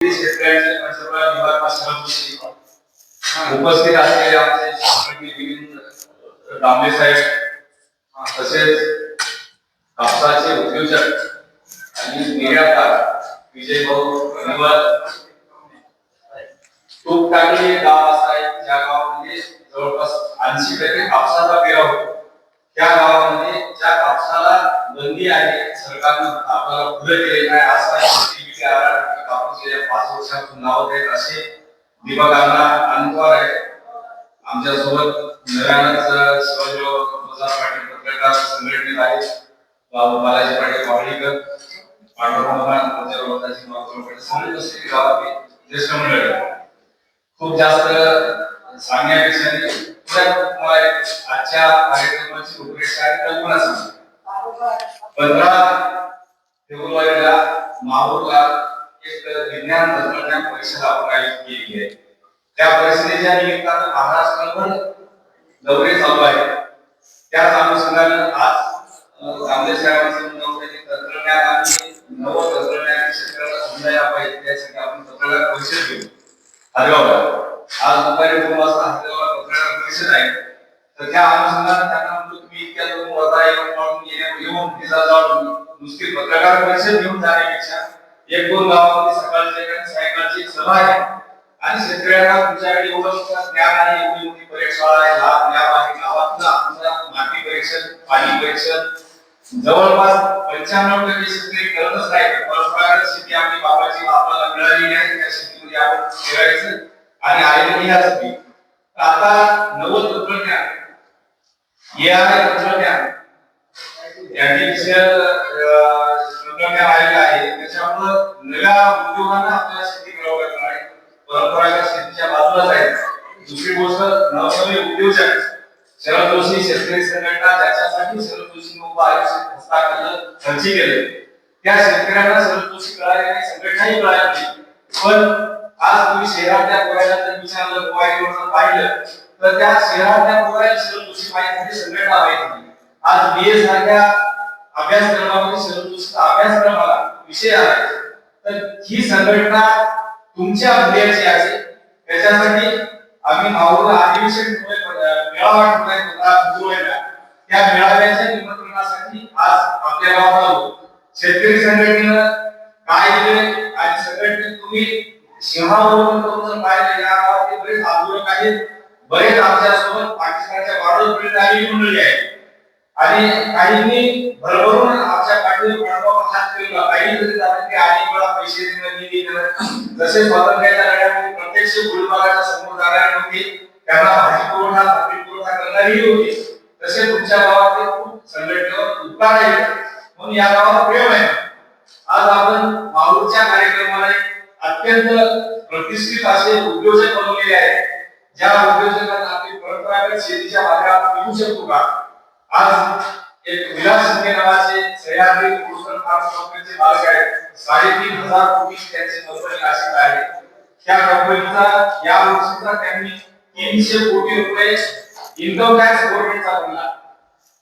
शेतकऱ्यांचे पंचक्रोशीला निवारण सहभागी उपस्थित असलेले आमचे शास्त्रज्ञ दामले साहेब तसेच कापसाचे उद्योजक आणि निर्यातदार विजय भाऊ धन्यवाद. तूप टाकली गाव असा आहे ज्या गावामध्ये जवळपास 80% कापसाचा पेराव होतो. त्या गावामध्ये ज्या कापसाला बंदी आहे सरकारनं आपल्याला पुढे केलेला आहे असा कापूस गेल्या 5 वर्षापासून नाव देत असे विभागांना अनुभव आहे. आमच्या सोबत नव्यानच शिवाजीराव पाटील पत्रकार संघटनेत आहेत. बालाजी पाटील वाडीकर पांडुरंग ज्येष्ठ मंडळी खूप जास्त सांगण्यापेक्षा आजच्या कार्यक्रमाची रूपरेषा आणि कल्पना सांगा. 15 फेब्रुवारीला माहूरला एक विज्ञान तंत्रज्ञान परिषद आपण आयोजित केली आहे. त्या परिषदेच्या निमित्तानं महाराष्ट्रभर दौरे चालू आहेत. त्याच अनुषंगानं आज दामले साहेबांचं म्हणणं होतं की तंत्रज्ञान आणि नवं तंत्रज्ञान क्षेत्राला समजायला पाहिजे त्यासाठी आपण पत्रकार परिषद घेऊ हरगावला. आज दुपारी 2 वाजता हरगावला पत्रकार परिषद आहे. तर त्या अनुषंगानं त्यांना म्हणतो तुम्ही इतक्या 2 वाजता येऊन तिचा जाऊन नुसती पत्रकार परिषद घेऊन जाण्यापेक्षा 1-2 गावामध्ये सकाळची आणि सायंकाळची सभा आहे आणि शेतकऱ्यांना तुमच्याकडे एवढं ज्ञान आहे, एवढी मोठी प्रयोगशाळा आहे, लाभ ज्ञान आहे, गावातला आमचा माती परीक्षण पाणी परीक्षण जवळपास 95% शेतकरी करतच नाही. परंपरागत शेती आपली बाबाची आपल्याला मिळालेली आहे त्या शेतीमध्ये आपण फिरायचं आणि आलेली असते. आता नवं तंत्रज्ञान AI तंत्रज्ञान आर्टिफिशियल तंत्रज्ञान आलेलं आहे. त्याच्यामुळे नव्या उद्योगांना आपल्याला शेती करावं लागणार आहे. परंपरागत शेतीच्या बाजूलाच आहे. दुसरी गोष्ट नवनवे उद्योजक शरद जोशी शेतकरी संघटना ज्याच्यासाठी शरद जोशी खर्ची केलं त्या शेतकऱ्यांना शरद जोशी कळाले नाही, संघटनाही कळाली नाही. पण आज तुम्ही शहरातल्या पोराला जर विचारलं मोबाईलवर पाहिलं तर त्या शहरातल्या पोराला शरद जोशी माहिती संघटना माहिती. आज बीए सारख्या अभ्यासक्रमामध्ये शरद जोशीचा अभ्यासक्रम आला विषय आला तर ही संघटना तुमच्या भल्याची आहे. त्याच्यासाठी आम्ही माहूरला अधिवेशन मेळावा ठेवलाय. त्या मेळाव्याच्या निमंत्रणासाठी आज आपल्या गावात आलो. शेतकरी संघटनेनं काय दिले आणि संघटनेत तुम्ही सिंहावरून करून पाहिले या गावात बरेच आंदोलक आहेत. बरेच आमच्यासोबत पाकिस्तानच्या बॉर्डरपर्यंत आलेली मंडळी आहेत आणि काहींनी भरभरून आमच्या पाठीवर हात फिरला. काही तरी झालं की आणि मला पैसे जसे स्वातंत्र्याच्या लढ्यामध्ये प्रत्यक्ष गोळीबाराच्या समोर जाणारे होते त्यांना भाजी पुरवठा भाकरी पुरवठा करणारी होती तसे तुमच्या गावात खूप संघटनेवर उपकार आहेत म्हणून या गावाला प्रेम आहे. आज आपण माहूरच्या कार्यक्रमाला अत्यंत प्रतिष्ठित असे उद्योजक बनवलेले आहेत. ज्या उद्योजकांना आपली परंपरागत शेतीच्या मागे आपण निघू शकतो का. आज एक विलास शिंदे नावाचे सह्याद्री पुरस्कार कंपनीचे मालक आहेत. 3,500 कोटी त्यांची कंपनी अशी आहे. त्या कंपनीचा या वर्षीचा त्यांनी 300 कोटी रुपये इन्कम टॅक्स गव्हर्नमेंटचा भरला.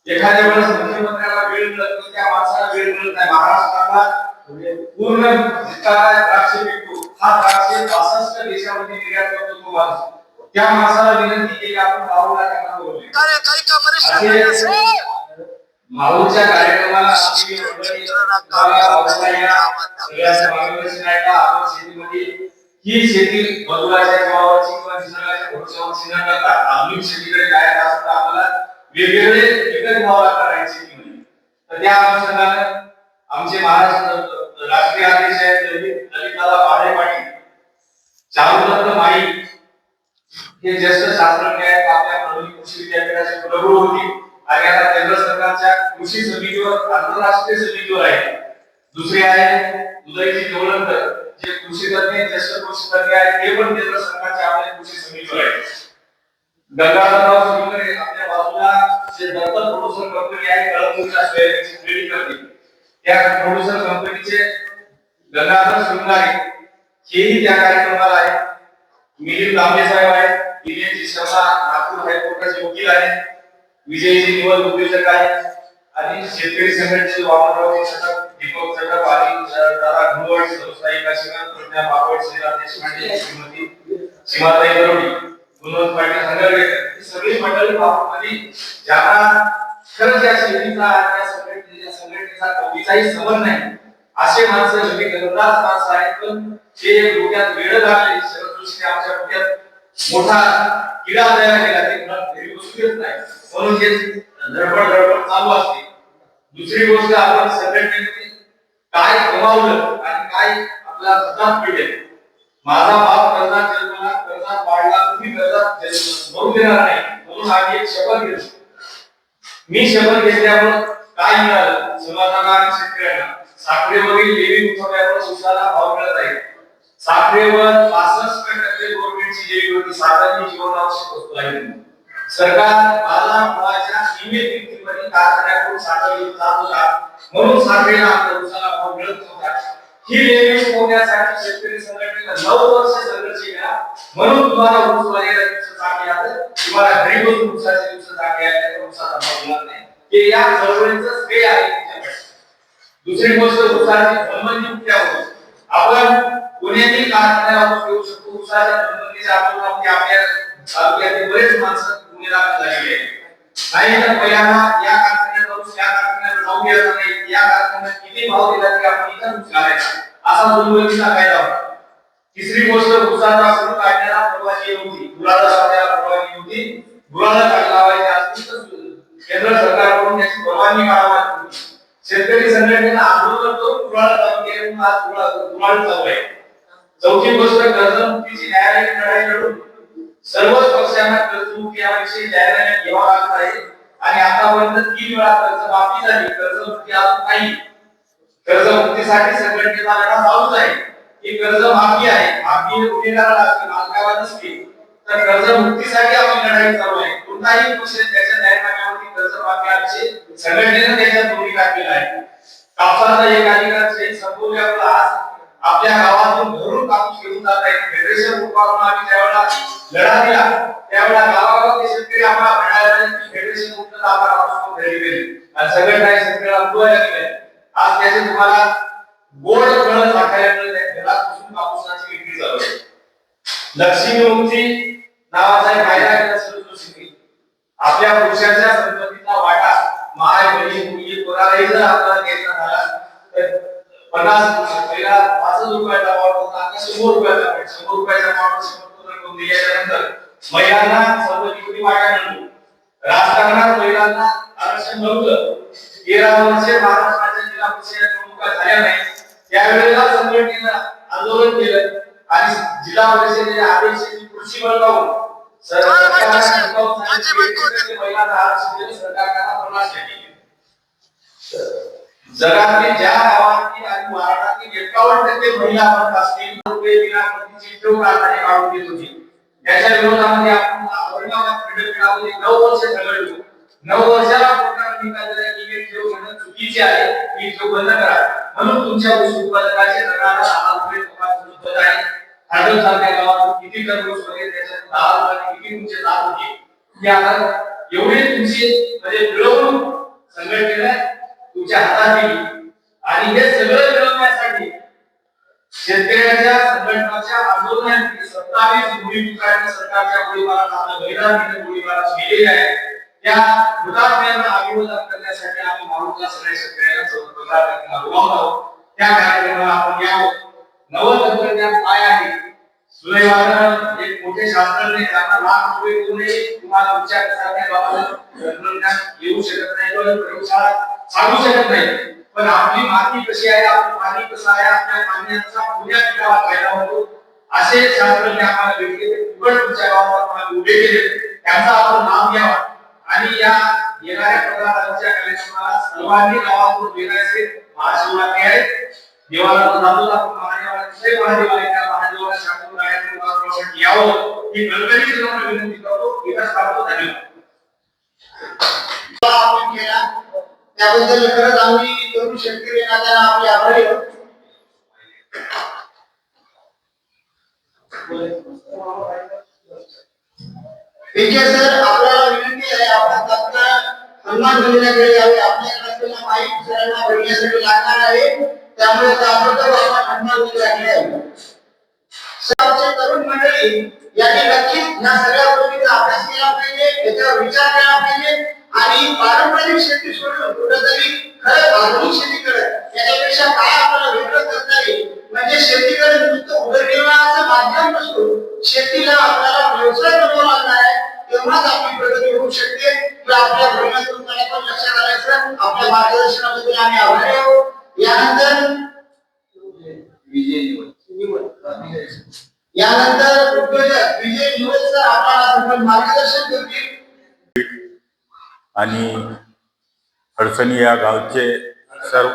एखाद्या वेळेस मुख्यमंत्र्याला वेळ मिळत नाही त्या माणसाला वेळ मिळत नाही. महाराष्ट्राला पूर्ण जितका द्राक्ष पिकतो हा द्राक्ष 65 देशामध्ये निर्यात करतो तो माणूस. त्या माणसाला विनंती केली आपण माहूरला त्यांना बोलवले. माहूरच्या कार्यक्रमाला शेतीमध्ये ही शेती मजुराच्या जीवावरची किंवा निसर्गाच्या भरोश्यावरची न करता आधुनिक शेतीकडे जायचं असतं तर आम्हाला वेगवेगळे पिकं घ्यावं लागतात शेतीमध्ये. तर त्या अनुषंगानं आमचे महाराष्ट्र राष्ट्रीय अध्यक्ष आहेत ललितदादा पाडे पाटील चारुदत्त माई हे ज्येष्ठ शास्त्रज्ञ आहेत. आपल्या परभणी कृषी विद्यापीठाचे कुलगुरू होते आणि आता केंद्र सरकारच्या कृषी समितीवर आंतरराष्ट्रीय समितीवर आहे. दुसरे आहे उदयजी देवळकर जे कृषी तज्ञ ज्येष्ठ कृषी तज्ञ आहेत ते पण केंद्र सरकारच्या आपल्या कृषी समितीवर आहेत. गंगाधरराव सुंदरे आपल्या बाजूला जे दत्तक प्रोड्युसर कंपनी आहे कळमूरच्या सोयाबीनची खरेदी करते त्या प्रोड्युसर कंपनीचे गंगाधर सुंदरे हेही त्या कार्यक्रमाला आहे. मिलिंद दामले साहेब आहेत. दिनेशजी शर्मा नागपूर हायकोर्टाचे वकील आहेत. विजयजी निवड उद्योजक आहेत आणि शेतकरी संघटनेचे वामनराव दीपक चटप आणि दादा घुवड संस्थायिका शिवाय प्रज्ञा बापट श्रीराम देशपांडे श्रीमती सीमाताई दरोडी गुणवंत पाटील हंगरगेकर ही सगळी मंडळी बापूमध्ये ज्यांना खरंच या शेतीचा या संघटनेचा कधीचाही संबंध नाही असे माणसं म्हणजे गरजदार माणसं आहेत पण ते डोक्यात वेळ लागले शरदृष्टी आमच्या डोक्यात मोठा किडा तयार केला ते घरात घरी बसू देत नाही म्हणून हे धडपड चालू असते. दुसरी गोष्ट आपण संघटनेमध्ये काय कमावलं आणि काय आपला हातात पडले. माझा बाप कर्जात जन्मला कर्जात वाढला तुम्ही कर्जात भरू देणार नाही म्हणून आम्ही एक शपथ घेतली. मी शपथ घेतल्यामुळे काय मिळालं समाजाला आणि शेतकऱ्यांना साखरेवरील लेवी उठवल्यावर उसाला भाव मिळत आहे. साखरेवर 65% गव्हर्नमेंटची लेवी होती. साखर ही जीवनावश्यक वस्तू आहे. सरकार बाजारभावाच्या नियमित किमतीमध्ये कारखान्याकडून साखर घेऊन जात होता म्हणून साखरेला आपल्या उसाला भाव मिळत नव्हता. ही लेवी होण्यासाठी शेतकरी संघटनेला 9 वर्ष संघर्ष केला म्हणून तुम्हाला ऊस वाढीला दिवस चांगले आले तुम्हाला घरी बसून ऊसाचे दिवस चांगले आले ऊसाचा भाव मिळत नाही हे या चळवळीचं श्रेय आहे तुमच्याकडे. दुसरी गोष्ट ऊसाची संबंधी मुद्द्यावर आपण पुण्यातील कारखान्याला ऊस घेऊ शकतो. ऊसाच्या संबंधीच्या आंदोलनामध्ये आपल्या तालुक्यातील बरेच माणसं पुण्याला झालेले आहेत. नाही तर पहिल्यांदा या कारखान्याला ऊस या कारखान्याला जाऊ द्यायचा नाही या कारखान्यात किती भाव दिला की आपण इथं ऊस घालायचा असा दोनवलीचा कायदा होता. तिसरी गोष्ट ऊसाचा सुरू काढण्याला परवानगी नव्हती. गुराळा काढण्याला परवानगी नव्हती. गुराळा लावायचे असतील तर केंद्र सरकारकडून त्याची परवानगी काढावी लागते. शेतकरी संघटनेला आंदोलन करून गुराळा चालू केले म्हणून आज गुराळ चालू आहे. चौथी गोष्ट कर्जमुक्तीची न्यायालयीन लढाई लढून सर्वच पक्षांना कर्जमुक्ती याविषयी न्यायालयाने घ्यावा लागत आहे आणि आतापर्यंत 3 वेळा कर्जमाफी झाली. कर्जमुक्ती अजून नाही. कर्जमुक्तीसाठी संघटनेचा लढा चालूच आहे. ही कर्जमाफी आहे माफी गुन्हेगाराला असते मालकाला नसते तर कर्जमुक्तीसाठी आपली लढाई चालू आहे. कोणताही पक्ष त्याच्या न्यायमार्गावरती कर्जमाफी संघटनेने त्याच्यात भूमिका केली आहे. कापसाचा एक अधिकार संपवल्यावर आज आपल्या गावातून घरून कापूस घेऊन जात आहेत. फेडरेशन उभारून आम्ही त्यावेळेला लढा दिला त्यावेळेला गावागावात शेतकरी आम्हाला म्हणाले फेडरेशन मुक्त आम्हाला कापूस खरेदी केली आणि संघटना शेतकऱ्याला बोलायला गेले. आज त्याचे तुम्हाला गोड फळ दाखवायला मिळते. घरात बसून कापूसाची विक्री चालू आहे. लक्ष्मी मुक्ती नावाचा एक कायदा केला सुरक्षित आपल्या पुरुषाच्या संपत्तीचा वाटा माय बहीण मुलगी कोणालाही जर आपल्याला द्यायचा झाला तर 50 पहिला 5 रुपयाचा पावडर होता आता 100 रुपयाचा पावडर 100 रुपयाचा पावडर 100 करून दिल्यानंतर महिलांना संपत्तीची वाटा मिळतो. राजकारणात महिलांना आरक्षण नव्हतं. 13 वर्षे महाराष्ट्राच्या जिल्हा परिषद निवडणुका झाल्या नाही त्यावेळेला संघटनेनं आंदोलन केलं आणि जिल्हा परिषदेच्या आदेशाची खुर्ची बळकावून जगातील ज्या गावातील आणि महाराष्ट्रातील 51% महिला आपण असतील रुपये विनापतीची ठेव कारखाने काढून देत होती. त्याच्या विरोधामध्ये आपण औरंगाबाद खंडपीठामध्ये 9 वर्ष लढलो. 9 वर्षाला कोर्टाने निकाल दिला की ही ठेव घेणं चुकीचे आहे ही ठेव बंद करा म्हणून तुमच्या ऊस उत्पादकाचे दराला 10 रुपये कपात होत आहे. खांडोल सारख्या गावात किती टन ऊस वगैरे त्याच्यात 10 रुपये किती तुमचे जात होते हे आता एवढे तुमचे म्हणजे मिळवून संघटनेने तुमच्या हातात दिली आणि हे सगळं मिळवण्यासाठी शेतकऱ्यांच्या संघटनाच्या आंदोलनाने 27 गोळीबाराने सरकारच्या गोळीबारात आपलं बलिदान गोळीबारात गेलेले आहे. त्या हुतात्म्यांना अभिवादन करण्यासाठी आम्ही मारुतला सगळ्या शेतकऱ्यांना बोलावतो. त्या कार्यक्रमाला आपण यावं. नवतंत्रज्ञान काय आहे सुदैवानं एक मोठे शास्त्रज्ञ त्यांना लाख रुपये देऊनही तुम्हाला विचार करण्याच्या बाबतीत तंत्रज्ञान येऊ शकत नाही किंवा प्रयोगशाळा चालू शकत नाही पण आपली माती कशी आहे आपलं पाणी कसं आहे आपल्या पाण्याचा पुण्या पिकाला फायदा होतो असे शास्त्रज्ञ आम्हाला भेटले उघड तुमच्या गावात आम्हाला उभे केले त्यांचा आपण नाव घ्यावा आणि या येणाऱ्या 15 तारखेच्या कार्यक्रमाला सर्वांनी गावातून येण्याचे महाशिवरात्री आहे. देवाला जातो आपण महादेवाला महादेवाला शांतून गाण्यातून यावं ही गणगणित तुम्हाला विनंती करतो. इथंच थांबतो. धन्यवाद. आपण केला त्याबद्दल खरंच आम्ही तरुण शेतकरी नात्याने आपले आभारी आहोत. विजय सर आपल्याला विनंती आहे आपण तात्काळ सन्मान करण्याकडे यावे. आपल्याकडे पाईप दुसऱ्यांना भरण्यासाठी लागणार आहे. त्यामुळे ताबडतोब आपण अंमलात आणले आहे. आमचे तरुण मंडळी यांनी नक्कीच या सगळ्या गोष्टींचा अभ्यास केला पाहिजे, याच्यावर विचार केला पाहिजे आणि पारंपरिक शेती सोडून कुठेतरी खरं आधुनिक शेतीकडे याच्यापेक्षा काय आपल्याला वेगळं करता येईल, म्हणजे शेतीकडे नुसतं उदरनिर्वाहाचं माध्यम नसून शेतीला आपल्याला व्यवसाय बनवावा लागणार आहे. तेव्हाच आपली प्रगती होऊ शकते. तर आपल्या बोलण्यातून मला पण लक्षात आलं सर, आपल्या मार्गदर्शनाबद्दल आम्ही आभारी आहोत. यानंतर उद्योजक विजय निवड सर आपल्याला मार्गदर्शन करतील. आणि हडसणी या गावचे सर्व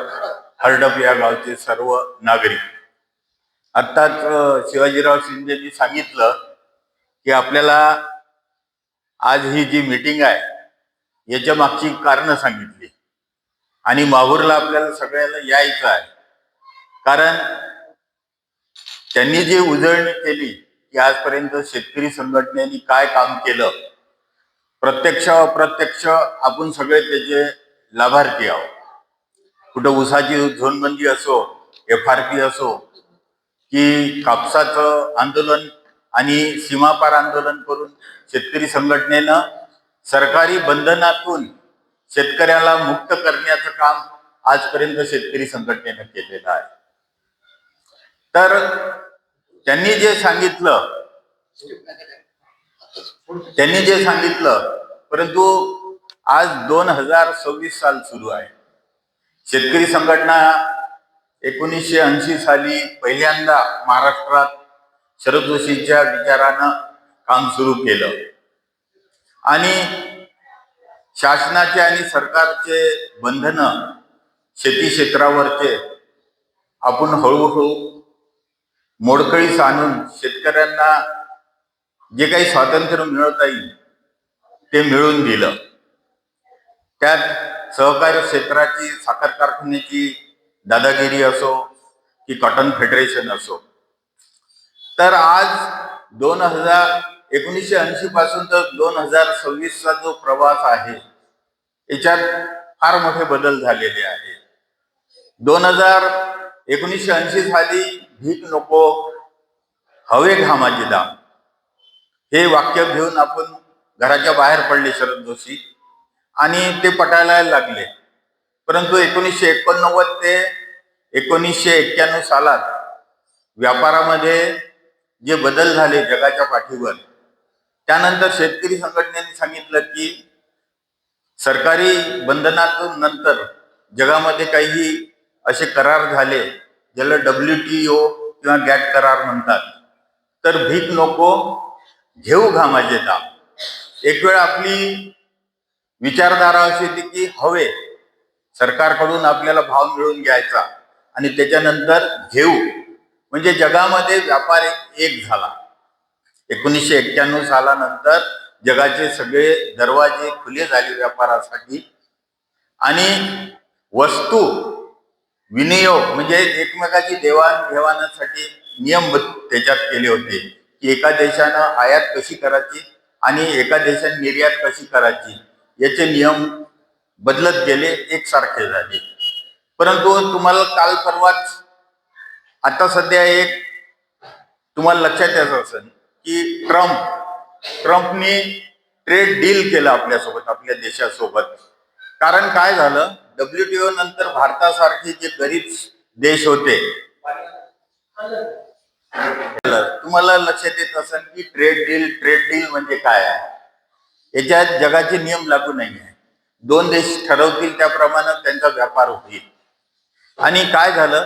हरडप या गावचे सर्व नागरिक. आत्ताच शिवाजीराव शिंदेनी सांगितलं की आपल्याला आज ही जी मीटिंग आहे याच्या मागची कारणं सांगितली आणि माहूरला आपल्याला सगळ्याला यायचं आहे. कारण त्यांनी जी उजळणी केली की आजपर्यंत शेतकरी संघटनेने काय काम केलं, प्रत्यक्ष अप्रत्यक्ष आपण सगळे त्याचे लाभार्थी आहोत. कुठं ऊसाची झोनबंदी असो, FRP असो, की कापसाचं आंदोलन आणि सीमापार आंदोलन करून शेतकरी संघटनेनं सरकारी बंधनातून शेतकऱ्याला मुक्त करण्याचं काम आजपर्यंत शेतकरी संघटनेनं केलेलं आहे. तर त्यांनी जे सांगितलं परंतु आज 2026 साल सुरू आहे. शेतकरी संघटना 1980 साली पहिल्यांदा महाराष्ट्रात शरद जोशींच्या विचारानं काम सुरू केलं आणि शासनाचे आणि सरकारचे बंधनं शेती क्षेत्रावरचे आपण हळूहळू मोडकळीस आणून शेतकऱ्यांना जे काही स्वातंत्र्य मिळवता येईल ते मिळवून दिलं. त्यात सहकारी क्षेत्राची, साखर कारखान्याची दादागिरी असो की कॉटन फेडरेशन असो. तर आज 1980 पासून तर 2026चा जो प्रवास आहे याच्यात फार मोठे बदल झालेले आहे. 1980 साली भीक नको हवे घामाचे दाम हे वाक्य घेऊन आपण घराच्या बाहेर पडले शरद जोशी आणि ते पटायला लागले. परंतु 1989 ते 1991 सालात व्यापारामध्ये जे बदल झाले जगाच्या पाठीवर, त्यानंतर शेतकरी संघटनेने सांगितलं की सरकारी बंधनातून नंतर जगामध्ये काही असे करार झाले ज्याला WTO किंवा गॅट करार म्हणतात. तर भीक नको घेऊ घामाचे दाम. एक वेळ आपली विचारधारा अशी होती की हवे सरकारकडून आपल्याला भाव मिळवून घ्यायचा आणि त्याच्यानंतर घेऊ, म्हणजे जगामध्ये व्यापार एक झाला. 1991 सालानंतर जगाचे सगळे दरवाजे खुले झाले व्यापारासाठी आणि वस्तू विनियोग म्हणजे एकमेकाची देवाणघेवाणासाठी नियम त्याच्यात केले होते की एका देशानं आयात कशी करायची आणि एका देशाने निर्यात कशी करायची याचे नियम बदलत गेले, एकसारखे झाले. परंतु तुम्हाला काल परवाच आता सध्या एक तुम्हाला लक्षात यायचं असेल की ट्रम्पने ट्रेड डील केलं आपल्यासोबत, आपल्या देशासोबत. कारण काय झालं, WTO नंतर भारतासारखे जे गरीब देश होते, तुम्हाला लक्षात येत असेल की ट्रेड डील म्हणजे काय आहे. याच्यात जगाचे नियम लागू नाही आहे. 2 देश ठरवतील त्याप्रमाणे त्यांचा व्यापार होईल. आणि काय झालं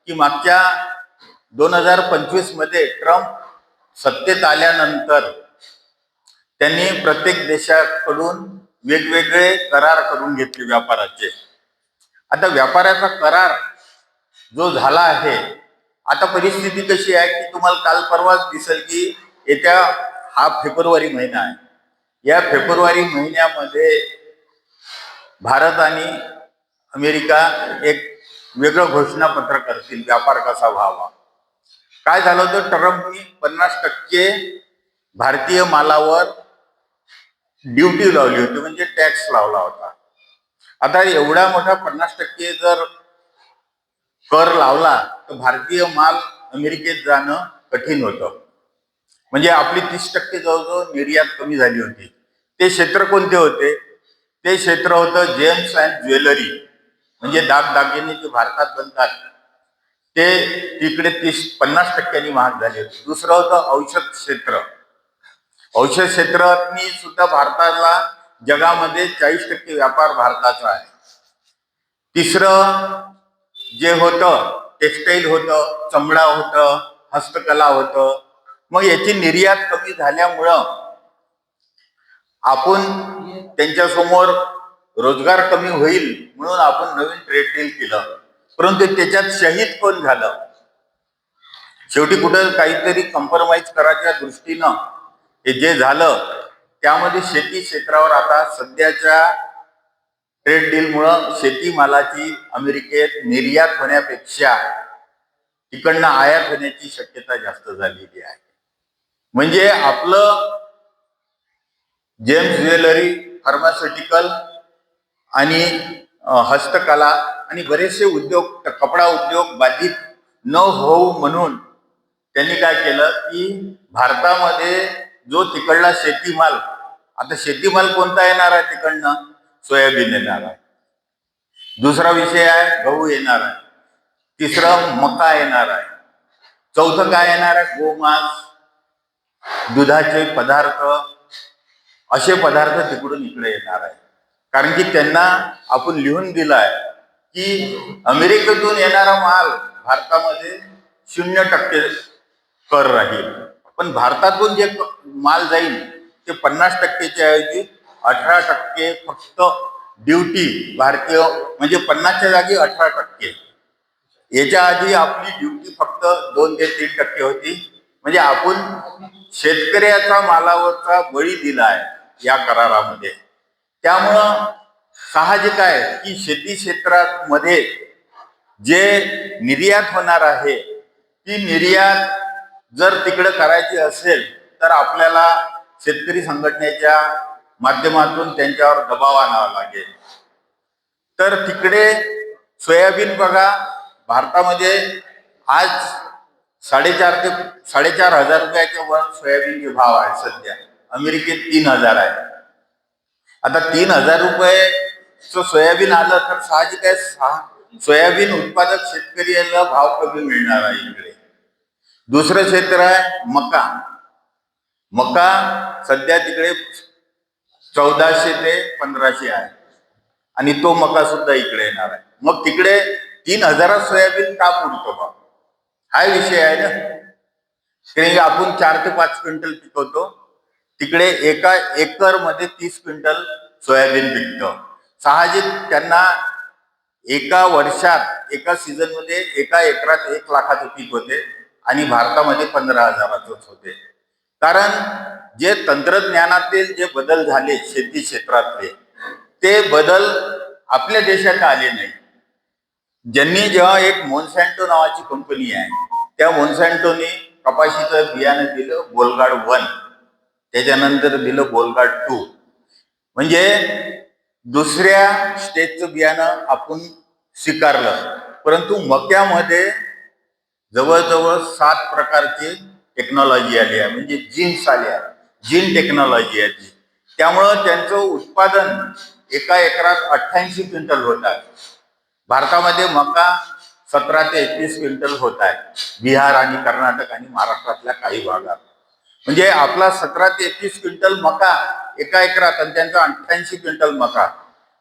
की मागच्या 2025 मध्ये ट्रम्प सत्तेत आल्यानंतर त्यांनी प्रत्येक देशाकडून वेगवेगळे करार करून घेतले व्यापाराचे. आता व्यापाराचा करार जो झाला आहे, आता परिस्थिती कशी आहे की तुम्हाला काल परवाच दिसेल की येत्या हा फेब्रुवारी महिना आहे. या फेब्रुवारी महिन्यामध्ये भारत आणि अमेरिका एक वेगळं घोषणापत्र करतील व्यापार कसा व्हावा. काय झालं होतं, ट्रम्पनी 50% भारतीय मालावर ड्युटी लावली होती, म्हणजे टॅक्स लावला होता. आता एवढा मोठा 50% जर कर लावला तर भारतीय माल अमेरिकेत जाणं कठीण होतं. म्हणजे आपली 30% जवळजवळ निर्यात कमी झाली होती. ते क्षेत्र कोणते होते? ते क्षेत्र होतं जेम्स अँड ज्वेलरी, म्हणजे दागदागिने जे भारतात बनतात ते तिकडे 50% महाग झाले होते. दुसरं होतं औषध क्षेत्र. औषध क्षेत्रातनी सुद्धा भारताला जगामध्ये 40% व्यापार भारताचा आहे. तिसरं जे होतं टेक्सटाईल होतं, चमडा होतं, हस्तकला होतं. मग याची निर्यात कमी झाल्यामुळं आपण त्यांच्यासमोर रोजगार कमी होईल म्हणून आपण नवीन ट्रेड डील केलं. परंतु त्याच्यात शहीद कोण झालं? शेवटी कुठं काहीतरी कॉम्प्रोमाइज करायच्या दृष्टीनं हे जे झालं त्यामध्ये शेती क्षेत्रावर आता सध्याच्या ट्रेड डीलमुळं शेतीमालाची अमेरिकेत निर्यात होण्यापेक्षा तिकडनं आयात होण्याची शक्यता जास्त झालेली आहे. म्हणजे आपलं जेम्स ज्वेलरी, फार्मास्युटिकल आणि हस्तकला आणि बरेचसे उद्योग, कपडा उद्योग बाधित न होऊ म्हणून त्यांनी काय केलं की भारतामध्ये जो तिकडला शेतीमाल, आता शेतीमाल कोणता येणार आहे तिकडनं? सोयाबीन येणार आहे. दुसरा विषय आहे गहू येणार आहे. तिसरं मका येणार आहे. चौथं काय येणार आहे? गोमांस, दुधाचे पदार्थ, असे पदार्थ तिकडून इकडे येणार आहे. कारण की त्यांना आपण लिहून दिलं आहे की अमेरिकेतून येणारा माल भारतामध्ये 0% कर राहील, पण भारतातून जे माल जाईल ते 50%च्या ऐवजी 18% फक्त ड्युटी भारतीय, म्हणजे 50च्या जागी 18%. याच्या आधी आपली ड्युटी फक्त 2 ते 3% होती. म्हणजे आपण शेतकऱ्याचा मालावरचा बळी दिला आहे या करारामध्ये. त्यामुळं साहजिक आहे की शेती क्षेत्रामध्ये जे निर्यात होणार आहे ती निर्यात जर तिकडे करायची असेल तर आपल्याला शेतकरी संघटनेच्या माध्यमातून त्यांच्यावर दबाव आणावा लागेल. तर तिकडे सोयाबीन बघा, भारतामध्ये आज 4,500 ते 4,500 रुपयाच्या वर सोयाबीनचे भाव आहे सध्या. अमेरिकेत 3,000 आहे. आता 3,000 रुपयेचं सोयाबीन आलं तर साहजिक आहे सोयाबीन उत्पादक शेतकऱ्याला भाव कमी मिळणार आहे इकडे. दुसरं क्षेत्र आहे मका. मका सध्या तिकडे 1400 ते 1500 आहे आणि तो मका सुद्धा इकडे येणार आहे. मग तिकडे 3,000 सोयाबीन का पुरतो बा? हा विषय आहे ना. कारण आपण 4 ते 5 क्विंटल पिकवतो, तिकडे एका एकर मध्ये 30 क्विंटल सोयाबीन पिकतं. साहजिक त्यांना एका वर्षात, एका सीझन मध्ये एका एकरात 1 लाखाचं पीक होते आणि भारतामध्ये 15,000च होते. कारण जे तंत्रज्ञानातील जे बदल झाले शेती क्षेत्रातले, ते बदल आपल्या देशात आले नाही. ज्यांनी जेव्हा एक मोन्सॅन्टो नावाची कंपनी आहे, त्या मोन्सॅन्टोने कपाशीचं बियाणं दिलं बोलगाड 1, त्याच्यानंतर दिलं बोलगाड 2, म्हणजे दुसऱ्या स्टेजचं बियाणं आपण स्वीकारलं. परंतु मक्यामध्ये जवळजवळ 7 प्रकारची टेक्नॉलॉजी आली आहे, म्हणजे जीन्स आल्या, जीन टेक्नॉलॉजी आली. त्यामुळं त्यांचं उत्पादन एका एकरात 88 क्विंटल होत आहे. भारतामध्ये मका 17 ते 21 क्विंटल होत आहे, बिहार आणि कर्नाटक आणि महाराष्ट्रातल्या काही भागात. म्हणजे आपला 17 ते 21 क्विंटल मका एका एकरात आणि त्यांचा 88 क्विंटल मका.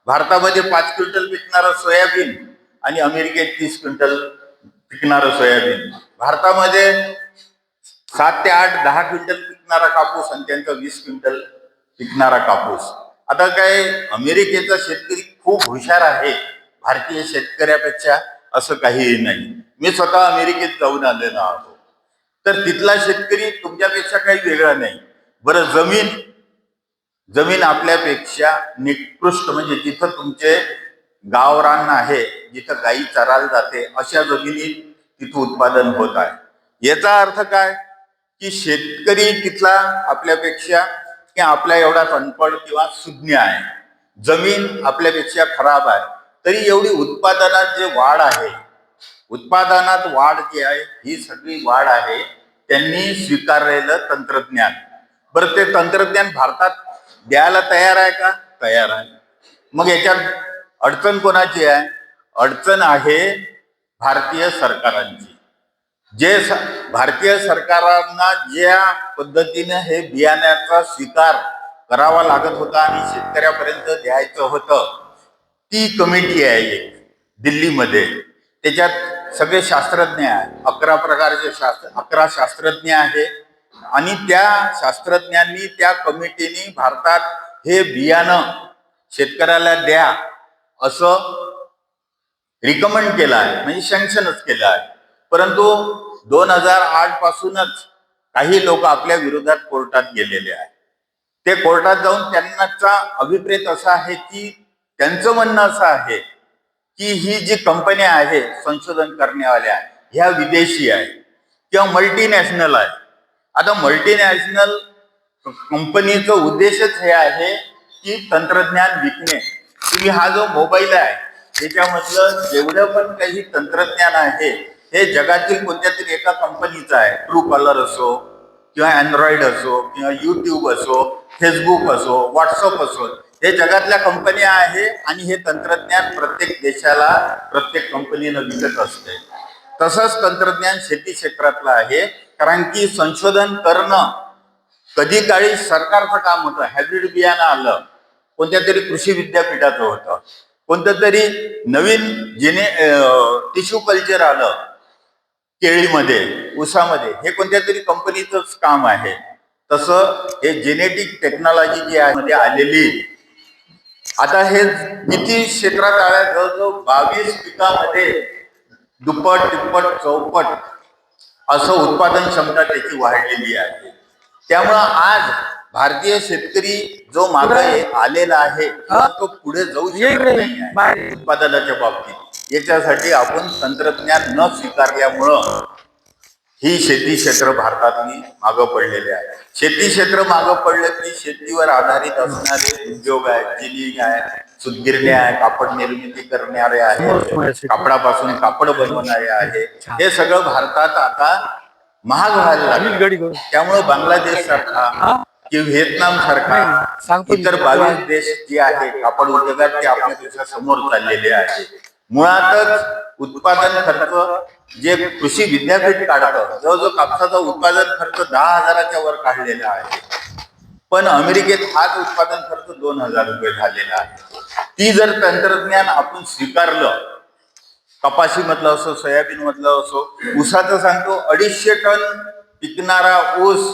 भारतामध्ये 5 क्विंटल पिकणारं सोयाबीन आणि अमेरिकेत 30 क्विंटल पिकणारं सोयाबीन. भारतामध्ये 7 ते 8, 10 क्विंटल पिकणारा कापूस आणि त्यांचा 20 क्विंटल पिकणारा कापूस. आता काय अमेरिकेचा शेतकरी खूप हुशार आहे भारतीय शेतकऱ्यापेक्षा असं काहीही नाही. मी स्वतः अमेरिकेत जाऊन आलेलो आहोत. तर तिथला शेतकरी तुमच्यापेक्षा काही वेगळा नाही. बरं, जमीन आपल्यापेक्षा निकृष्ट, म्हणजे जिथं तुमचे गावरान आहे, जिथं गाई चरायला जाते, अशा जमिनीत तिथं उत्पादन होत आहे. याचा अर्थ काय की शेतकरी तिथला आपल्यापेक्षा की आपल्या एवढाच अनपढ किंवा सुज्ञ आहे. जमीन आपल्यापेक्षा खराब आहे, तरी एवढी उत्पादनात जे वाढ आहे, उत्पादनात वाढ जी आहे ही सगळी वाढ आहे त्यांनी स्वीकारलेलं तंत्रज्ञान. बरं, ते तंत्रज्ञान भारतात द्यायला तयार आहे का? तयार आहे. मग याच्यात अडचण कोणाची आहे? अडचण आहे भारतीय सरकारांची. भारतीय सरकारांना ज्या पद्धतीने हे बियाण्याचा स्वीकार करावा लागत होता आणि शेतकऱ्यापर्यंत द्यायचं होतं, ती कमिटी आहे एक दिल्लीमध्ये. त्याच्यात सगळे शास्त्रज्ञ आहेत, 11 प्रकारचे 11 शास्त्रज्ञ आहेत आणि त्या शास्त्रज्ञांनी त्या कमिटीने भारतात हे बियाणं शेतकऱ्याला द्या असं रिकमेंड केलं आहे, म्हणजे सँक्शनच केलं आहे. परंतु 2008 पासूनच काही लोक आपल्या विरोधात कोर्टात गेलेले आहेत. ते कोर्टात जाऊन त्यांचा अभिप्रेत असा आहे की त्यांचं म्हणणं असं आहे की ही जी कंपन्या आहे संशोधन करण्यावाल्या ह्या विदेशी आहे किंवा मल्टीनॅशनल आहे. आता मल्टीनॅशनल कंपनीचं उद्देशच हे आहे की तंत्रज्ञान विकणे. तुम्ही हा जो मोबाईल आहे त्याच्यामधलं जेवढं पण काही तंत्रज्ञान आहे हे जगातील कोणत्या तरी एका कंपनीचं आहे. ट्रू कॉलर असो किंवा अँड्रॉइड असो किंवा युट्यूब असो, फेसबुक असो, व्हॉट्सअप असो, हे जगातल्या कंपन्या आहे आणि हे तंत्रज्ञान प्रत्येक देशाला प्रत्येक कंपनीनं विकत असते. तसंच तंत्रज्ञान शेती क्षेत्रातलं आहे, कारण की संशोधन करणं कधी काळी सरकारचं काम होतं. हायब्रिड बियाणं आलं, कोणत्या तरी कृषी विद्यापीठाचं होतं, कोणतं तरी नवीन टिश्यू कल्चर आलं केळीमध्ये, ऊसामध्ये, हे कोणत्या तरी कंपनीचंच काम आहे. तसं हे जेनेटिक टेक्नॉलॉजी जी आहे मध्ये आलेली, आता हे किती क्षेत्रात आल्या, जवळजवळ 22 पिकामध्ये दुप्पट तिप्पट चौपट असं उत्पादन क्षमता त्याची वाढलेली आहे. त्यामुळं आज भारतीय शेतकरी जो मागे आलेला आहे तो पुढे जाऊ शकत नाही आहे उत्पादनाच्या बाबतीत. याच्यासाठी आपण तंत्रज्ञान न स्वीकारल्यामुळं ही शेती क्षेत्र भारतातली मागं पडलेले आहे. शेती क्षेत्र मागं पडलं की शेतीवर आधारित असणारे उद्योग आहेत, जिनिंग आहे, सूतगिरण्या आहे, कापड निर्मिती करणारे आहे, कापडापासून कापड बनवणारे आहे, हे सगळं भारतात आता महाग व्हायला लागलं. त्यामुळं बांगलादेश सारखा किंवा व्हिएतनाम सारखा इतर 22 देश जे आहे कापड उद्योगात ते आपल्या देशासमोर चाललेले आहे. मुळातच उत्पादन खर्च जे कृषी विद्यापीठ काढतं, जवळजवळ कापसाचा उत्पादन खर्च 10,000च्या वर काढलेला आहे, पण अमेरिकेत हाच उत्पादन खर्च 2,000 रुपये झालेला आहे. ती जर तंत्रज्ञान आपण स्वीकारलं, कपाशी मधलं असो, सोयाबीन मधलं असो, ऊसाचं सांगतो 250 टन पिकणारा ऊस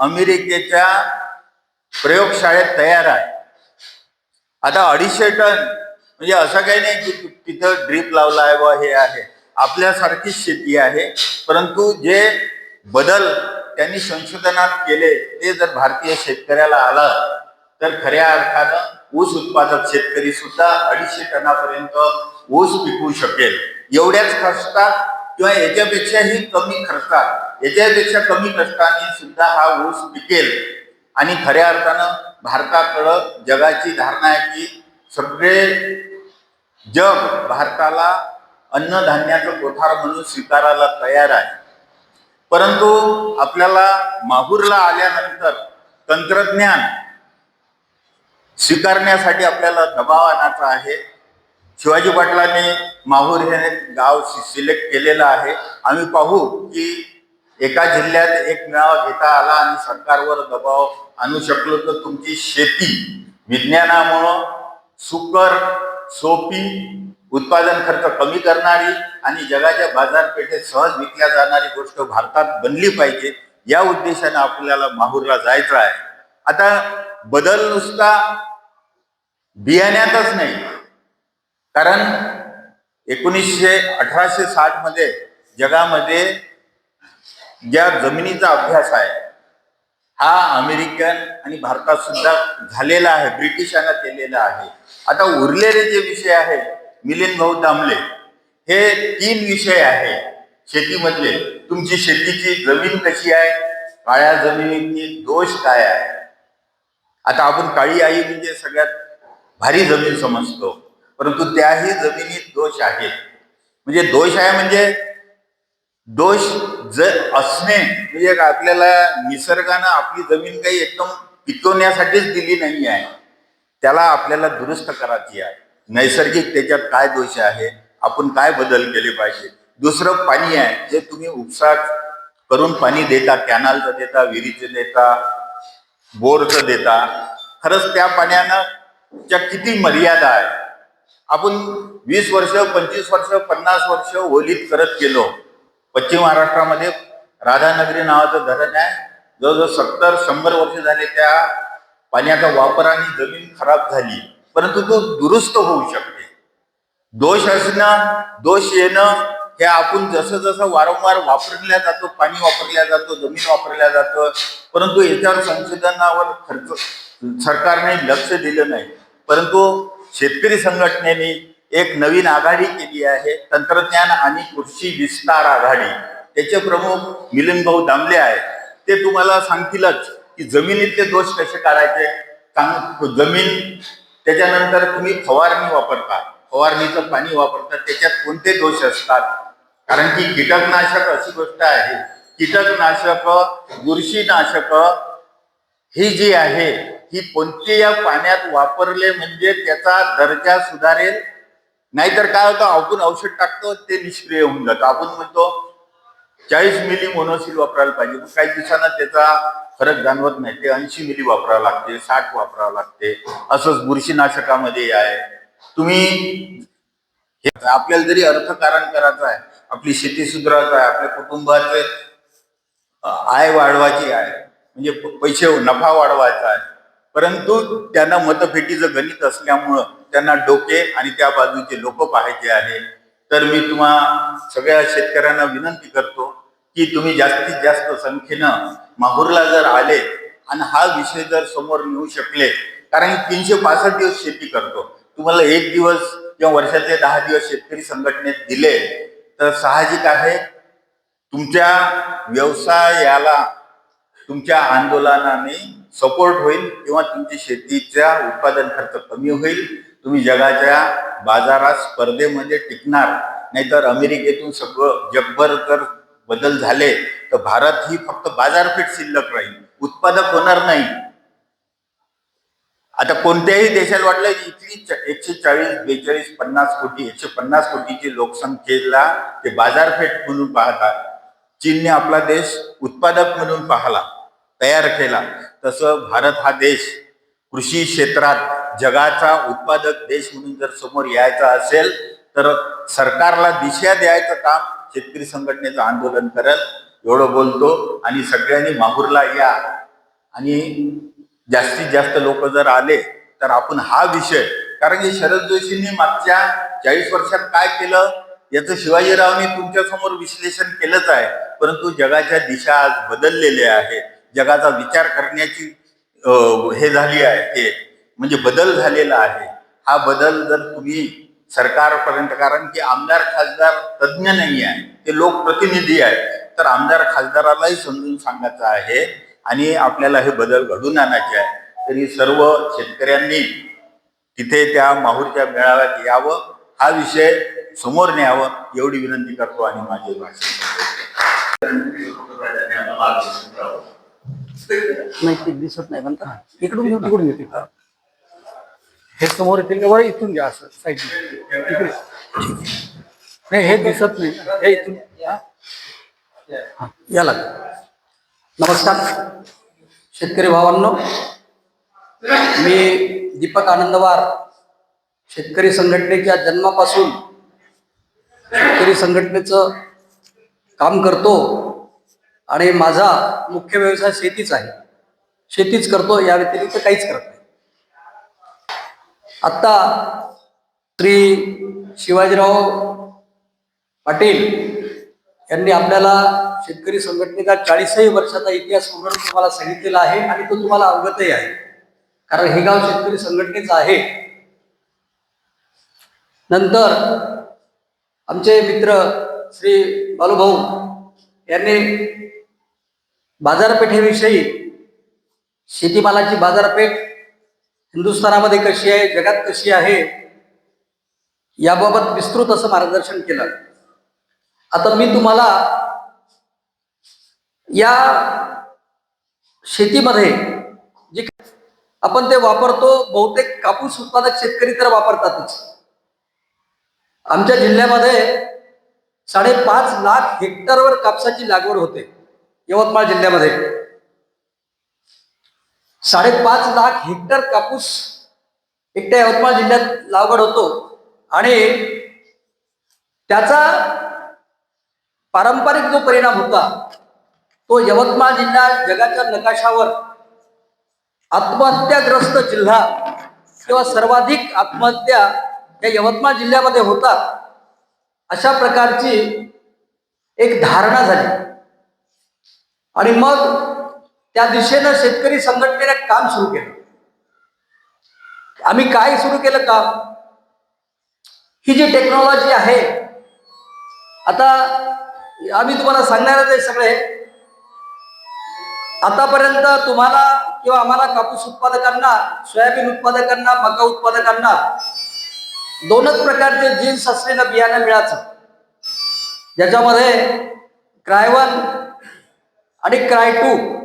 अमेरिकेच्या प्रयोगशाळेत तयार आहे. आता 250 टन म्हणजे असं काही नाही की तिथं ड्रीप लावला आहे व हे आहे, आपल्यासारखीच शेती आहे. परंतु जे बदल त्यांनी संशोधनात केले ते जर भारतीय शेतकऱ्याला आलं तर खऱ्या अर्थानं ऊस उत्पादक शेतकरी सुद्धा 250 टनापर्यंत ऊस पिकवू शकेल. एवढ्याच खर्चात किंवा याच्यापेक्षाही कमी खर्चात, याच्यापेक्षा कमी कष्टाने सुद्धा हा ऊस पिकेल. आणि खऱ्या अर्थानं भारताकडं जगाची धारणा आहे की सगळे जग भारताला अन्नधान्याचं कोठार म्हणून स्वीकारायला तयार आहे. परंतु आपल्याला माहूरला आल्यानंतर तंत्रज्ञान स्वीकारण्यासाठी आपल्याला दबाव आणायचा आहे. शिवाजी पाटलांनी माहूर हे गाव सिलेक्ट केलेलं आहे. आम्ही पाहू की एका जिल्ह्यात एक मेळावा घेता आला आणि सरकारवर दबाव आणू शकलो तर तुमची शेती विज्ञानामुळं सुकर, सोपी, उत्पादन खर्च कमी करणारी आणि जगाच्या बाजारपेठेत सहज विकल्या जाणारी गोष्ट भारतात बनली पाहिजे, या उद्देशाने आपल्याला माहूरला जायचं आहे. आता बदल नुसता बियाण्यातच नाही, कारण 1860 मध्ये जगामध्ये ज्या जमिनीचा अभ्यास आहे हा अमेरिकन आणि भारतात सुद्धा झालेला आहे, ब्रिटिशांना केलेला आहे. आता उरलेले जे विषय आहेत, मिलिंद भाऊ दामले, हे 3 विषय आहे शेतीमधले. तुमची शेतीची जमीन कशी आहे, काळ्या जमिनीची दोष काय आहे. आता आपण काळी आई म्हणजे सगळ्यात भारी जमीन समजतो, परंतु त्याही जमिनीत दोष आहेत. म्हणजे दोष आहे म्हणजे दोष जर असणे म्हणजे आपल्याला निसर्गानं आपली जमीन काही एकदम पिकवण्यासाठीच दिली नाही आहे, त्याला आपल्याला दुरुस्त करायची आहे. नैसर्गिक त्याच्यात काय दोष आहे, आपण काय बदल केले पाहिजे. दुसरं पाणी आहे, जे तुम्ही उपसा करून पाणी देता, कॅनलचं देता, विहिरीचं देता, बोरचं देता. खरंच त्या पाण्यानं च्या किती मर्यादा आहे. आपण 20 वर्ष, 25 वर्ष, 50 वर्ष ओलीत करत गेलो. पश्चिम महाराष्ट्रामध्ये राधानगरी नावाचं धरण आहे, जवळजवळ 70-100 वर्ष झाले त्या पाण्याचा वापर आणि जमीन खराब झाली, परंतु तो दुरुस्त होऊ शकते. दोष असणं, दोष येणं हे आपण जसं जसं वारंवार वापरल्या जातो, पाणी वापरल्या जातो, जमीन वापरल्या जातं, परंतु याच्यावर संशोधनावर खर्च सरकारने लक्ष दिलं नाही. परंतु शेतकरी संघटनेने एक नवीन आघाडी केली आहे, तंत्रज्ञान आणि कृषी विस्तार आघाडी. त्याचे प्रमुख मिलिंद भाऊ दामले आहेत. ते तुम्हाला सांगतीलच की जमिनीतले दोष कसे काढायचे. जमीन त्याच्यानंतर तुम्ही फवारणी वापरता, फवारणीचं पाणी वापरता, त्याच्यात कोणते दोष असतात. कारण की कीटकनाशक अशी गोष्ट आहे, कीटकनाशक, बुरशीनाशक ही जी आहे ही कोणत्या पाण्यात वापरले म्हणजे त्याचा दर्जा सुधारेल. नाहीतर काय होतं, आपण औषध टाकतो ते निष्क्रिय होऊन जातं. आपण म्हणतो 40 मिली मोनोसिल वापरायला पाहिजे, पण काही दिवसांना त्याचा फरक जाणवत नाही, ते 80 मिली वापरावं लागते, 60 वापरावं लागते. असंच बुरशीनाशकामध्ये आहे. तुम्ही आपल्याला जरी अर्थकारण करायचं आहे, आपली शेती सुधारायचं आहे, आपल्या कुटुंबाचे आय वाढवायची आहे, म्हणजे पैसे नफा वाढवायचा आहे, परंतु त्यांना मतपेटीचं गणित असल्यामुळं त्यांना डोके आणि त्या बाजूचे लोक पाहायचे आहे. तर मी तुम्हा सगळ्या शेतकऱ्यांना विनंती करतो की तुम्ही जास्तीत जास्त संख्येनं माहूरला जर आले आणि हा विषय जर समोर नेऊ शकले, कारण 365 दिवस शेती करतो, तुम्हाला 1 दिवस किंवा वर्षाचे 10 दिवस शेतकरी संघटनेत दिले तर साहजिक आहे तुमच्या व्यवसायाला, तुमच्या आंदोलनाने सपोर्ट होईल किंवा तुमची शेतीचा उत्पादन खर्च कमी होईल. तुम्ही जगाच्या बाजारात स्पर्धेमध्ये टिकणार. नाहीतर अमेरिकेतून सगळं जगभर जर बदल झाले तर भारत ही फक्त बाजारपेठ शिल्लक राहील, उत्पादक होणार नाही. आता कोणत्याही देशाला वाटलं की इथली 140, 42, 50 कोटी, 150 कोटीची लोकसंख्येला ते बाजारपेठ म्हणून पाहतात. चीनने आपला देश उत्पादक म्हणून पाहला, तयार केला. तसं भारत हा देश कृषी क्षेत्रात जगाचा उत्पादक देश म्हणून जर समोर यायचा असेल तर सरकारला दिशा द्यायचं काम शेतकरी संघटनेचं आंदोलन करेल. एवढं बोलतो आणि सगळ्यांनी माहूरला या आणि जास्तीत जास्त लोक जर आले तर आपण हा विषय, कारण की शरद जोशींनी मागच्या 40 वर्षात काय केलं याचं शिवाजीरावांनी तुमच्या समोर विश्लेषण केलंच आहे. परंतु जगाच्या दिशा आज बदललेल्या आहेत, जगाचा विचार करण्याची हे झाली आहे, हे म्हणजे बदल झालेला आहे. हा बदल जर तुम्ही सरकारपर्यंत, कारण की आमदार खासदार तज्ज्ञ नाही आहे, ते लोकप्रतिनिधी आहे, तर आमदार खासदारालाही समजून सांगायचं आहे आणि आपल्याला हे बदल घडून आणायचे आहे. तरी सर्व शेतकऱ्यांनी तिथे त्या माहूरच्या मेळाव्यात यावं, हा विषय समोर न्यावं एवढी विनंती करतो आणि माझे भाषण नाही ते दिसत नाही म्हणता, इकडून घेऊ तिकडून घेते. हे समोर येतील का बरं, इथून घ्या असं साईड इकडे. नाही हे दिसत नाही, हे इथून याला. नमस्कार शेतकरी भावांनो, मी दीपक आनंदवार शेतकरी संघटनेच्या जन्मापासून शेतकरी संघटनेचं काम करतो आणि माझा मुख्य व्यवसाय शेतीच आहे. शेतीच करतो, या व्यतिरिक्त काहीच करत नाही. आत्ता श्री शिवाजीराव पाटील यांनी आपल्याला शेतकरी संघटनेचा 40 वर्षाचा इतिहास उघडून तुम्हाला सांगितलेला आहे आणि तो तुम्हाला अवगतही आहे, कारण हे गाव शेतकरी संघटनेचं आहे. नंतर आमचे मित्र श्री बालूभाऊ यांनी बाजारपेठेविषयी, शेतीमालाची बाजारपेठ हिंदुस्थानामध्ये कशी आहे, जगात कशी आहे, याबाबत विस्तृत असं मार्गदर्शन केलं. आता मी तुम्हाला या शेतीमध्ये जे आपण ते वापरतो, बहुतेक कापूस उत्पादक शेतकरी तर वापरतातच. आमच्या जिल्ह्यामध्ये 5.5 लाख हेक्टरवर कापसाची लागवड होते. यवतमाळ जिल्ह्यामध्ये 5.5 लाख हेक्टर कापूस एकट्या यवतमाळ जिल्ह्यात लागवड होतो आणि त्याचा पारंपरिक जो परिणाम होता तो यवतमाळ जिल्हा जगाच्या नकाशावर आत्महत्याग्रस्त जिल्हा किंवा सर्वाधिक आत्महत्या या यवतमाळ जिल्ह्यामध्ये होतात अशा प्रकारची एक धारणा झाली. आणि मग त्या दिशेनं शेतकरी संघटनेने काम सुरू केलं. आम्ही काय सुरू केलं काम? ही जी टेक्नॉलॉजी आहे, आता आम्ही तुम्हाला सांगणारच आहे सगळे. आतापर्यंत तुम्हाला किंवा आम्हाला कापूस उत्पादकांना, सोयाबीन उत्पादकांना, मका उत्पादकांना 2च प्रकारचे जीन्स असलेलं बियाणं मिळायचं, ज्याच्यामध्ये क्राय1 आणि क्राय2,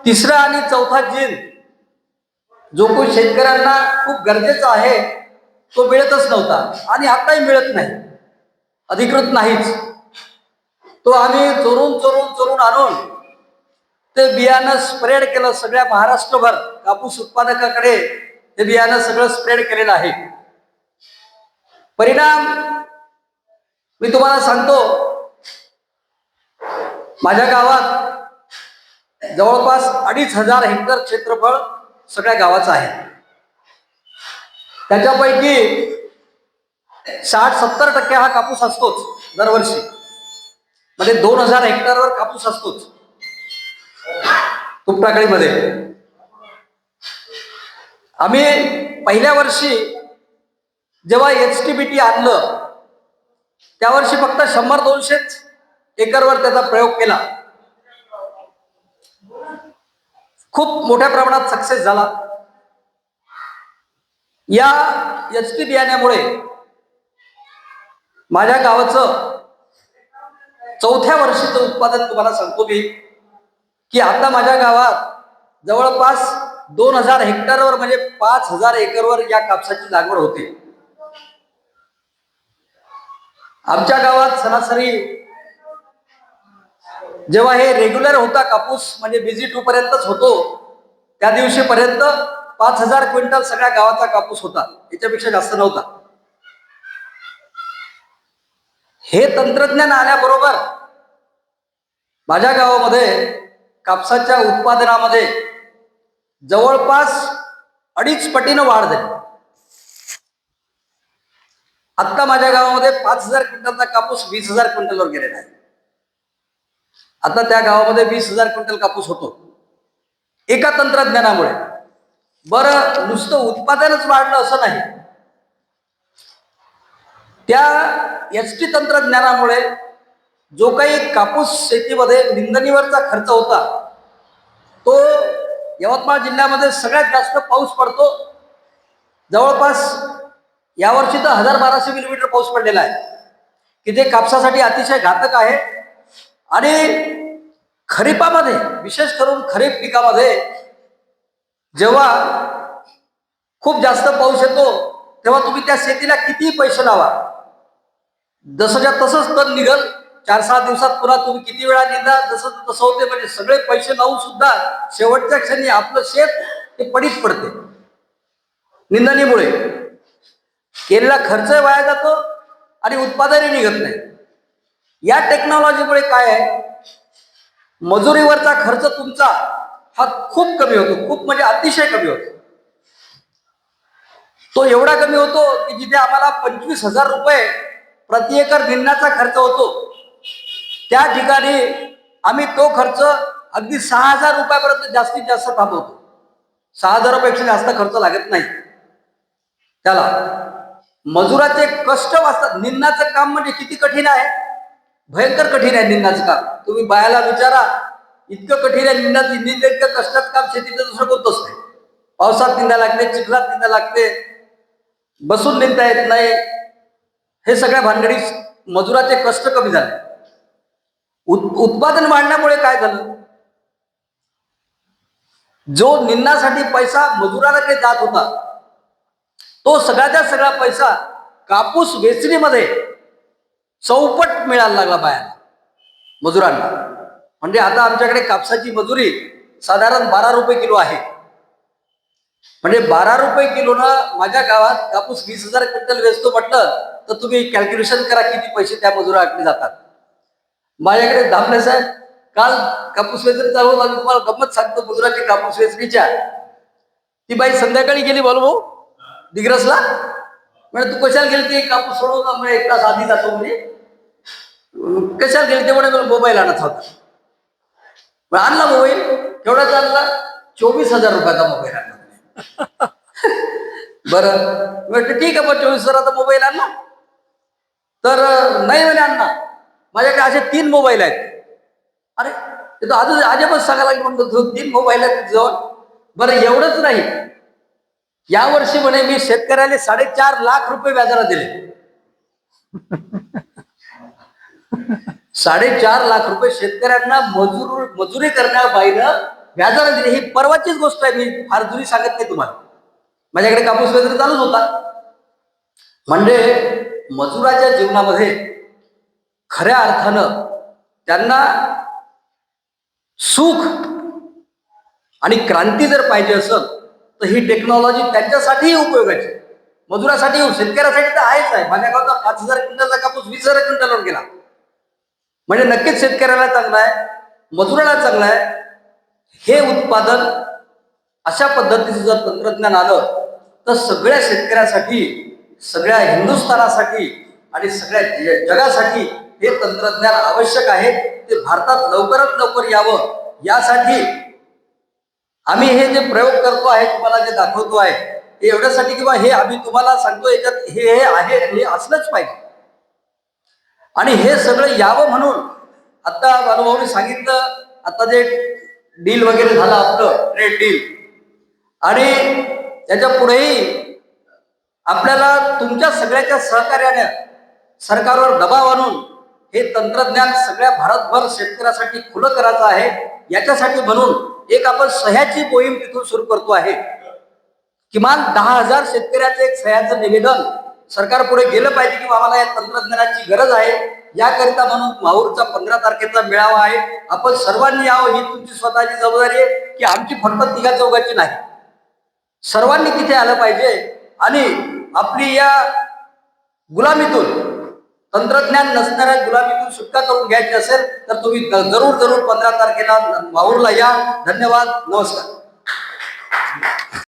तिसरा आणि चौथा जीन जो काही शेतकऱ्यांना खूप गरजेचा आहे तो मिळतच नव्हता आणि आताही मिळत नाही, अधिकृत नाहीच. तो आम्ही चोरून आणून ते बियाणं स्प्रेड केलं सगळ्या महाराष्ट्रभर. कापूस उत्पादकाकडे हे बियाणं सगळं स्प्रेड केलेलं आहे. परिणाम मी तुम्हाला सांगतो, माझ्या गावात जवळपास 2,500 हेक्टर क्षेत्रफळ सगळ्या गावाचं आहे. त्याच्यापैकी 60-70% हा कापूस असतोच दरवर्षी, म्हणजे 2,000 हेक्टरवर कापूस असतोच तुपटाकळीमध्ये. आम्ही पहिल्या वर्षी जेव्हा HTBT आणलं त्या वर्षी फक्त 100-200 एकरवर त्याचा प्रयोग केला. खूप मोठ्या प्रमाणात सक्सेस झाला. या HT बियाण्यामुळे माझ्या गावाचं 4थ्या वर्षीचं उत्पादन तुम्हाला सांगतो मी, की आता माझ्या गावात जवळपास 2,000 हेक्टरवर म्हणजे 5,000 एकरवर या कापसाची लागवड होते. आमच्या गावात सरासरी जेव्हा हे रेग्युलर होता कापूस, म्हणजे BG2 पर्यंतच होतो, त्या दिवशीपर्यंत 5,000 क्विंटल सगळ्या गावाचा कापूस होता, याच्यापेक्षा जास्त नव्हता. हे तंत्रज्ञान आल्याबरोबर माझ्या गावामध्ये कापसाच्या उत्पादनामध्ये जवळपास 2.5 पटीनं वाढ झाली. आता माझ्या गावामध्ये 5,000 क्विंटलचा कापूस 20,000 क्विंटलवर गेलेला आहे. आता त्या गावामध्ये 20,000 क्विंटल कापूस होतो एका तंत्रज्ञानामुळे. बरं, नुसतं उत्पादनच वाढलं असं नाही, त्या HT तंत्रज्ञानामुळे जो काही कापूस शेतीमध्ये निंदणीवरचा खर्च होता, तो यवतमाळ जिल्ह्यामध्ये सगळ्यात जास्त पाऊस पडतो. जवळपास यावर्षी तर 1,000-1,200 मिलीमीटर पाऊस पडलेला आहे, की जे कापसासाठी अतिशय घातक आहे. आणि खरीपामध्ये, विशेष करून खरीप पिकामध्ये जेव्हा खूप जास्त पाऊस येतो तेव्हा तुम्ही त्या शेतीला कितीही पैसे लावा, जसंच्या तसंच तण निघल. 4-6 दिवसात पुन्हा तुम्ही किती वेळा निंदा, जसं तसं होते. म्हणजे सगळे पैसे लावून सुद्धा शेवटच्या क्षणी आपलं शेत हे पडीत पडते. निंदणीमुळे केलेला खर्च वाया जातो आणि उत्पादनही निघत नाही. या टेक्नॉलॉजीमुळे काय आहे, मजुरीवरचा खर्च तुमचा हा खूप कमी होतो, खूप म्हणजे अतिशय कमी होतो. तो एवढा कमी होतो की जिथे आम्हाला 25,000 रुपये प्रति एकर निंदण्याचा खर्च होतो, त्या ठिकाणी आम्ही तो खर्च अगदी 6,000 रुपयापर्यंत जास्तीत जास्त थांबवतो. 6,000 रुपयापेक्षा जास्त खर्च लागत नाही त्याला. मजुराचे कष्ट वाचतात. निंदण्याचं काम म्हणजे किती कठीण आहे, भयंकर कठीण आहे निंदण्याचं काम. तुम्ही बायाला विचारा, इतकं कठीण आहे निंदण्याचं. इतकं कष्टाचं काम शेतीचं दुसरं कोणतंच नाही. पावसात निंदा लागते, चिखलात निंदा लागते, बसून निंदा येत नाही. हे सगळ्या भानगडी मजुराचे कष्ट कमी झाले. उत्पादन वाढण्यामुळे काय झालं, जो निंदासाठी पैसा मजुराला काही जात होता तो सगळ्याचा सगळा पैसा कापूस वेचणीमध्ये चौपट मिळायला लागला बाहेर मजुरांना. म्हणजे आता आमच्याकडे कापसाची मजुरी साधारण 12 रुपये किलो आहे. म्हणजे 12 रुपये किलोनं माझ्या गावात कापूस 20,000 क्विंटल वेचतो म्हटलं तर तुम्ही कॅल्क्युलेशन करा किती पैसे त्या मजुराकडे जातात. माझ्याकडे धामणे साहेब काल कापूस वेचणी चालू होता. तुम्हाला गंमत सांगतो मजुराची कापूस वेचणीच्या. ती बाई संध्याकाळी गेली भाऊ दिग्रसला. म्हणजे तू कशाला गेली ते कापूस सोडवून, म्हणजे 1 तास आधी जातो म्हणजे. कशाला गेली ते म्हणे मोबाईल आणत होता. आणला मोबाईल, केवढ्याचा आणला, 24,000 रुपयाचा मोबाईल आणला. बरं म्हटलं ठीक आहे, पण 24,000चा मोबाईल आणला तर नाही म्हणे अण्णा माझ्याकडे असे 3 मोबाईल आहेत. अरे ते तर अजून अजबच सांगायला लागले म्हणतो 3 मोबाईल आहेत जवळ. बरं एवढंच नाही, यावर्षी म्हणे मी शेतकऱ्याला 4.5 लाख रुपये व्याजाला दिले. 4.5 लाख रुपये शेतकऱ्यांना मजुरी करण्या बाईनं व्याजाला दिले. ही परवाचीच गोष्ट आहे, मी फार जुनी सांगत नाही तुम्हाला. माझ्याकडे कापूस वगैरे चालूच होता. म्हणजे मजुराच्या जीवनामध्ये खऱ्या अर्थानं त्यांना सुख आणि क्रांती जर पाहिजे असेल तर ही टेक्नॉलॉजी त्यांच्यासाठीही उपयोगाची, मजुरासाठी शेतकऱ्यासाठी तर आहेच आहे. माझ्या गावाचा 5,000 क्विंटलचा कापूस 20,000 क्विंटलवर गेला. म्हणजे नक्कीच शेतकऱ्याला चांगला आहे, मजुराला चांगला आहे. हे उत्पादन अशा पद्धतीचं जर तंत्रज्ञान आलं तर सगळ्या शेतकऱ्यासाठी, सगळ्या हिंदुस्थानासाठी आणि सगळ्या जगासाठी हे तंत्रज्ञान आवश्यक आहे. ते भारतात लवकरात लवकर यावं यासाठी आम्ही हे जे प्रयोग करतो आहे, तुम्हाला जे दाखवतो आहे, हे एवढ्यासाठी किंवा हे आम्ही तुम्हाला सांगतो याच्यात हे आहे, हे असलंच पाहिजे. आणि हे सगळं यावं म्हणून आता भाऊने सांगितलं, आता जे डील वगैरे झालं आपलं ट्रेड डील, आणि त्याच्या पुढेही आपल्याला तुमच्या सगळ्याच्या सहकार्याने सरकारवर दबाव आणून हे तंत्रज्ञान सगळ्या भारतभर शेतकऱ्यासाठी खुलं करायचं आहे. याच्यासाठी म्हणून एक आपण सह्याची मोहीम तिथून सुरू करतो आहे. किमान 10,000 शेतकऱ्याचं एक सह्याचं निवेदन सरकार पुढे गेलं पाहिजे की आम्हाला या तंत्रज्ञानाची गरज आहे. याकरिता म्हणून माहूरचा 15 तारखेचा मेळावा आहे. आपण सर्वांनी यावं, ही तुमची स्वतःची जबाबदारी आहे की आमची फक्त 3-4ची नाही. सर्वांनी तिथे आलं पाहिजे आणि आपली या गुलामीतून, तंत्रज्ञान नसणाऱ्या गुलामीतून सुटका करून घ्यायची असेल तर तुम्ही जरूर 15 तारखेला माहूरला या. धन्यवाद, नमस्कार.